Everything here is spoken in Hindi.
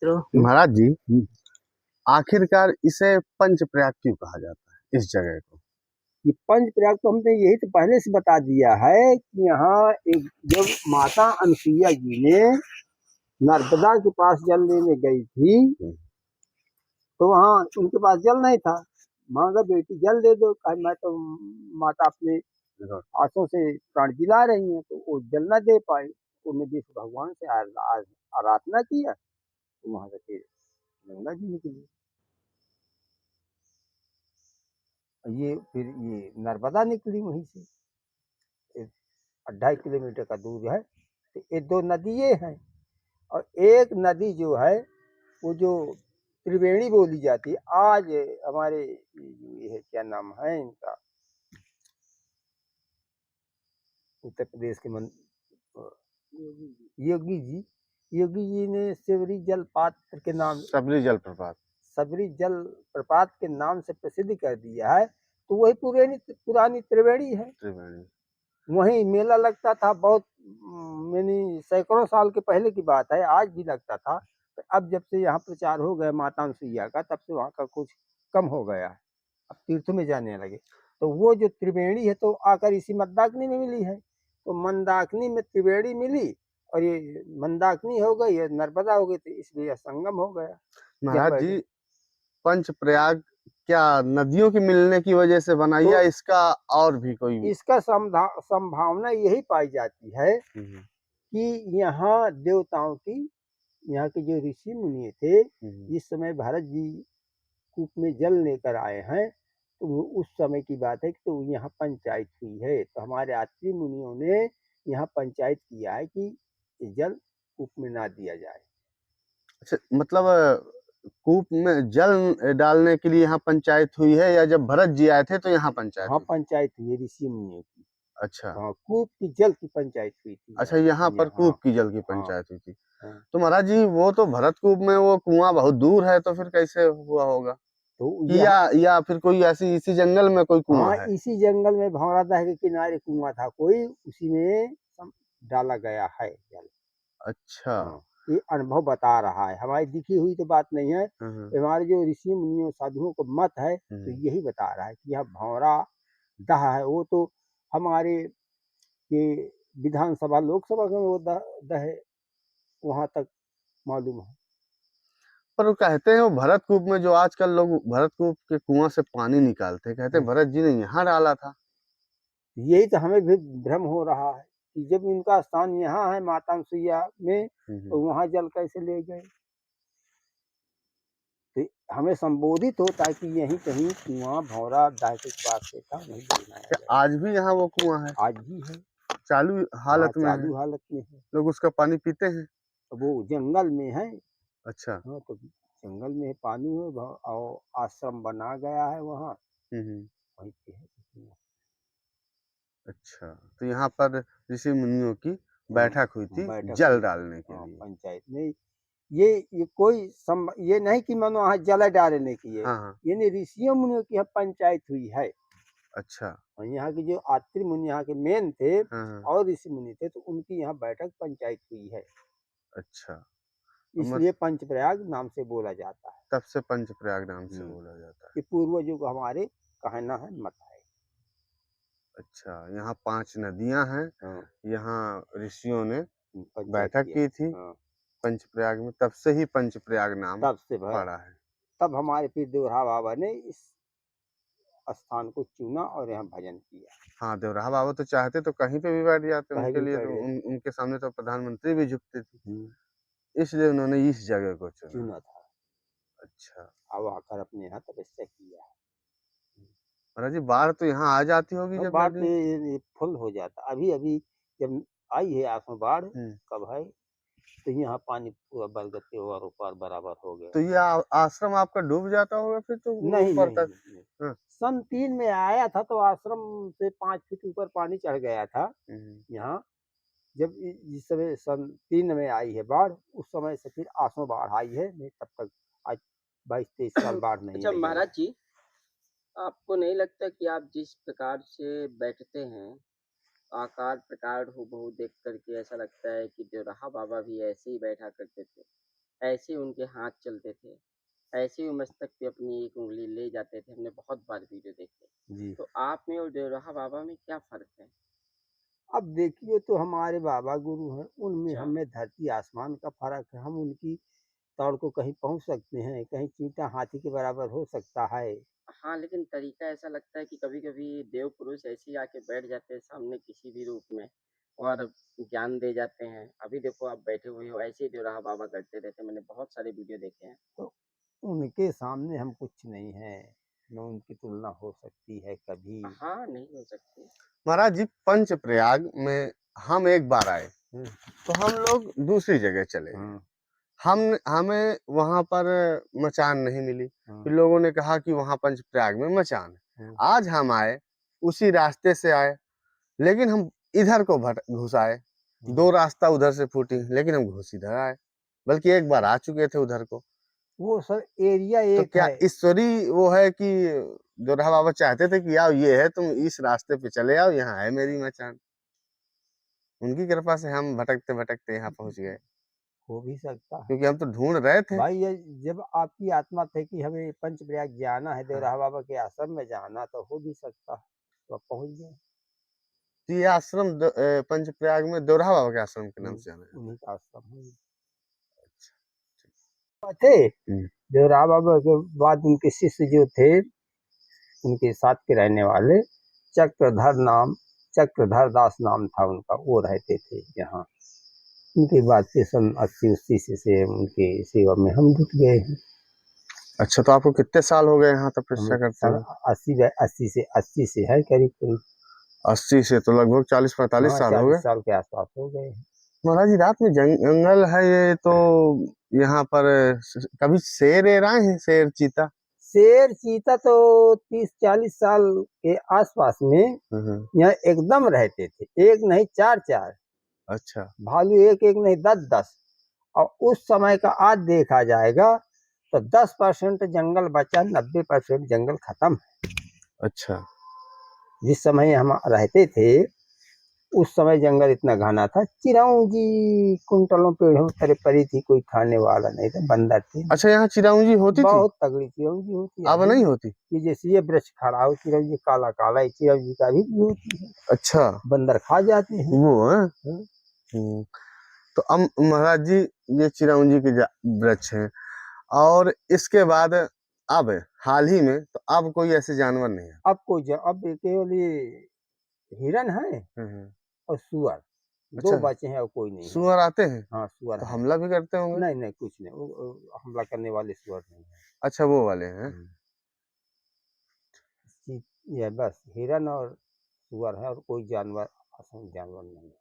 महाराज जी, आखिरकार इसे पंचप्रयाग क्यों कहा जाता है इस जगह को? ये पंचप्रयाग तो हमने यही तो पहले से बता दिया है कि यहाँ एक जब माता अनसुईया जी ने नर्मदा के पास जल लेने गई थी तो वहाँ उनके पास जल नहीं था। मांगा बेटी जल दे दो, कहा मैं तो माता अपने हाथों से प्राण दिला रही हैं, तो वो जल न दे पाए। उन्होंने विष्णु भगवान से आराधना किया तो वहां से फिर गंगा जी निकली। ये फिर ये नर्मदा निकली वहीं से, 2.5 किलोमीटर का दूर है। तो ये दो नदियाँ हैं और एक नदी जो है वो जो त्रिवेणी बोली जाती है। आज हमारे ये है, क्या नाम है इनका, उत्तर प्रदेश के योगी जी ने शिवरी जलपात के नाम, सबरी जलप्रपात, सबरी जल प्रपात के नाम से प्रसिद्ध कर दिया है। तो वही पुरानी त्रिवेणी है। त्रिवेणी वहीं मेला लगता था बहुत, मैंने सैकड़ों साल के पहले की बात है, आज भी लगता था। तो अब जब से यहाँ प्रचार हो गया माता अनसुईया का, तब से वहाँ का कुछ कम हो गया है, अब तीर्थ में जाने लगे। तो वो जो त्रिवेणी है तो आकर इसी मंदाकिनी में मिली है। तो मंदाकिनी में त्रिवेणी मिली और ये मंदाकिनी हो गई, ये नर्मदा हो गई, तो इसलिए संगम हो गया। महाराज जी, पंचप्रयाग क्या नदियों के मिलने की वजह से बना या इसका और भी कोई? इसका संभावना यही पाई जाती है कि यहाँ देवताओं की, यहाँ के जो ऋषि मुनि थे, जिस समय भरत जी कूप में जल लेकर आए हैं, तो उस समय की बात है कि तो यहाँ पंचायत हुई है। तो हमारे आत्रि मुनियों ने यहाँ पंचायत किया है कि जल कूप में ना दिया जाए। अच्छा, मतलब कूप में जल डालने के लिए यहाँ पंचायत हुई है, या जब भरत जी आए थे तो यहाँ पंचायत हाँ, हुई? पंचायत हुई है ऋषि मुनियों की। अच्छा। हाँ, कूप की जल की पंचायत हुई थी। अच्छा, यहाँ पर हाँ, कूप की जल की हाँ, पंचायत हुई थी। हाँ। तो महाराज जी, वो तो भरतकूप में वो कुआं बहुत दूर है, तो फिर कैसे हुआ होगा? तो या फिर कोई ऐसी इसी जंगल में कोई कुआं हाँ, है? इसी जंगल में भंवरा के किनारे कुआं था कोई, उसी में डाला गया है जल। अच्छा। हाँ, ये अनुभव बता रहा है, हमारी दिखी हुई तो बात नहीं है। हमारे जो ऋषि मुनियों साधुओं को मत है, तो यही बता रहा है कि यह भंवरा दह है। वो तो हमारे ये विधानसभा लोकसभा में वो दह वहां तक मालूम है। पर वो कहते हैं वो भरतकूप में, जो आजकल लोग भरतकूप के कुआं से पानी निकालते हैं, कहते हैं भरत जी ने यहाँ डाला था। यही तो हमें भी भ्रम हो रहा है कि जब इनका स्थान यहाँ है माता अनसुईया में, तो वहां जल कैसे ले गए। तो हमें संबोधित होता है कि यहीं कहीं कुआं भंवरा दाह के पास से था, वहीं बनाया गया। आज भी यहाँ वो कुआं है? आज भी है, चालू हालत में है? चालू हालत में है। लोग उसका पानी पीते हैं? वो जंगल में है। अच्छा। हाँ, तो जंगल में पानी है और आश्रम बना गया है वहाँ, वहीं पे है। अच्छा, तो यहाँ पर ऋषि मुनियों की बैठक हुई थी जल डालने के लिए। पंचायत में ये कोई ये नहीं कि मानो वहाँ जल डालने की है। ये ऋषियों मुनियों की पंचायत हुई है। अच्छा। और यहाँ के जो आत्रि मुनि यहाँ के मेन थे और ऋषि मुनि थे, तो उनकी यहाँ बैठक पंचायत हुई है। अच्छा, इसलिए पंचप्रयाग नाम से बोला जाता है। तब से पंचप्रयाग नाम से बोला जाता है। ये पूर्वजों को हमारे कहना है, मत है। अच्छा, यहाँ 5 नदियां हैं। यहाँ ऋषियों ने बैठक की थी पंचप्रयाग में, तब से ही पंचप्रयाग नाम तब से पड़ा है। तब हमारे पीर देवरा बाबा ने इस स्थान को चुना और यहाँ भजन किया। हाँ, देवरा बाबा तो चाहते तो कहीं पे भी बैठ जाते, उनके लिए तो उनके सामने तो प्रधानमंत्री भी झुकते थे, इसलिए उन्होंने इस जगह को चुना था। अच्छा, अब आकर अपने यहाँ तपस्या किया है। महाराज जी, बाढ़ तो यहाँ आ जाती होगी जब बाढ़ तो फुल हो जाता। अभी अभी जब आई है आंखों बाढ़, कब है, तो यहाँ पानी पूरा बरगते और ऊपर बराबर हो गया। तो ये आश्रम आपका डूब जाता होगा फिर तो? नहीं, ऊपर तक सन 3 में आया था, तो आश्रम से 5 फीट ऊपर पानी चढ़ गया था यहाँ। जब जिस समय सन 3 में आई है बाढ़, उस समय से फिर आंसू बाढ़ आई है, नहीं तब तक आज 22-23 साल बाढ़ नहीं। अच्छा महाराज जी, आपको नहीं लगता कि आप जिस प्रकार से बैठते हैं, आकार प्रकार हूबहू देख करके ऐसा लगता है कि देवराहा बाबा भी ऐसे ही बैठा करते थे? ऐसे उनके हाथ चलते थे, ऐसे वो मस्तक पे अपनी एक उँगली ले जाते थे। हमने बहुत बार वीडियो देखे। जी। तो आप में और देवराहा बाबा में क्या फ़र्क है? अब देखिए तो हमारे बाबा गुरु हैं, उनमें अच्छा। हमें धरती आसमान का फ़र्क है। हम उनकी तौड़ को कहीं पहुँच सकते हैं, कहीं चींटा हाथी के बराबर हो सकता है। हाँ, लेकिन तरीका ऐसा लगता है कि कभी-कभी देव पुरुष ऐसे ही आके बैठ जाते हैं सामने किसी भी रूप में और ज्ञान दे जाते हैं। अभी देखो आप बैठे हुए हो, ऐसे ही देवराहा बाबा करते रहते हैं। मैंने बहुत सारे वीडियो देखे हैं। तो उनके सामने हम कुछ नहीं हैं, न उनकी तुलना हो सकती है कभी। हाँ, नहीं हो सकती। महाराज जी, पंच प्रयाग में हम एक बार आए, हुँ, तो हम लोग दूसरी जगह चले गए। हुँ, हमें वहां पर मचान नहीं मिली। हुँ, फिर लोगों ने कहा कि वहां पंच प्रयाग में मचान है। हुँ, आज हम आए, उसी रास्ते से आए, लेकिन हम इधर को घुस आए। दो हुँ। रास्ता उधर से फूटी, लेकिन हम घुस इधर आए, बल्कि एक बार आ चुके थे उधर को। वो सर एरिया तो एक क्या है। ईश्वरी वो है कि जोराहा बाबा चाहते थे कि आओ, ये है, तुम इस रास्ते पे चले आओ, यहाँ है मेरी मचान। उनकी कृपा से हम भटकते भटकते यहाँ पहुंच गए, हो भी सकता है। क्योंकि हम तो ढूंढ रहे थे। भाई ये जब आपकी आत्मा थे कि हमें पंचप्रयाग जाना है, हाँ, देवराहा बाबा के आश्रम में जाना, तो हो भी सकता है। तो आप पहुँच गए। तो ये आश्रम पंचप्रयाग में दोराहा बाबा के आश्रम के नाम से जाना जाता उन्हीं का आश्रम है। है। थे हम्म, देवराहा बाबा के बाद उनके शिष्य जो थे, उनके साथ के रहने वाले चक्रधर दास नाम था उनका, वो रहते थे यहाँ। उनके बाद से सन 80-80 से उनके सेवा में हम जुट गए हैं। अच्छा, तो आपको कितने साल हो गए यहाँ तपस्या हमें करते सन हुए? 80 से है करीब। 80 से तो लगभग 40-45 हाँ, साल हो 40 गए। साल के आसपास हो गए हैं। महाराज जी, रात में जंगल है ये तो, यहाँ पर कभी शेर एर आए हैं? शेर, चीता? शेर चीता तो 30-40 साल के आसपास में हम्म। यहाँ एकदम रहते थे, एक नहीं 4-4 अच्छा। भालू, एक एक नहीं 10-10। और उस समय का आज देखा जाएगा तो 10% जंगल बचा, 90% जंगल खत्म। अच्छा। जिस समय हम रहते थे उस समय जंगल इतना घना था, चिरौंजी कुंटलों पेड़ों तरह पड़ी थी, कोई खाने वाला नहीं था, बंदर थे। अच्छा, यहाँ चिरौंजी होती थी? बहुत तगड़ी चिरौंजी होती है अब अभी। नहीं होती? ये जैसे ये वृक्ष खड़ा हो, चिरौंजी काला काला, ये चिरौंजी का भी होती है। अच्छा, बंदर खा जाते हैं। वो है। हाँ। हम्म। तो अब महाराज जी, ये चिरौंजी के वृक्ष हैं, और इसके बाद अब हाल ही में तो अब कोई ऐसे जानवर नहीं है? अब केवल ये हिरन है हम्म। और सुअर, दो अच्छा, बचे हैं और कोई नहीं है। सुअर आते हैं? हाँ, सुअर तो है। हमला भी करते होंगे? नहीं नहीं, कुछ नहीं, वो हमला करने वाले सुअर नहीं है। अच्छा, वो वाले हैं। ये बस हिरन और सुअर है और कोई जानवर, असम जानवर नहीं है।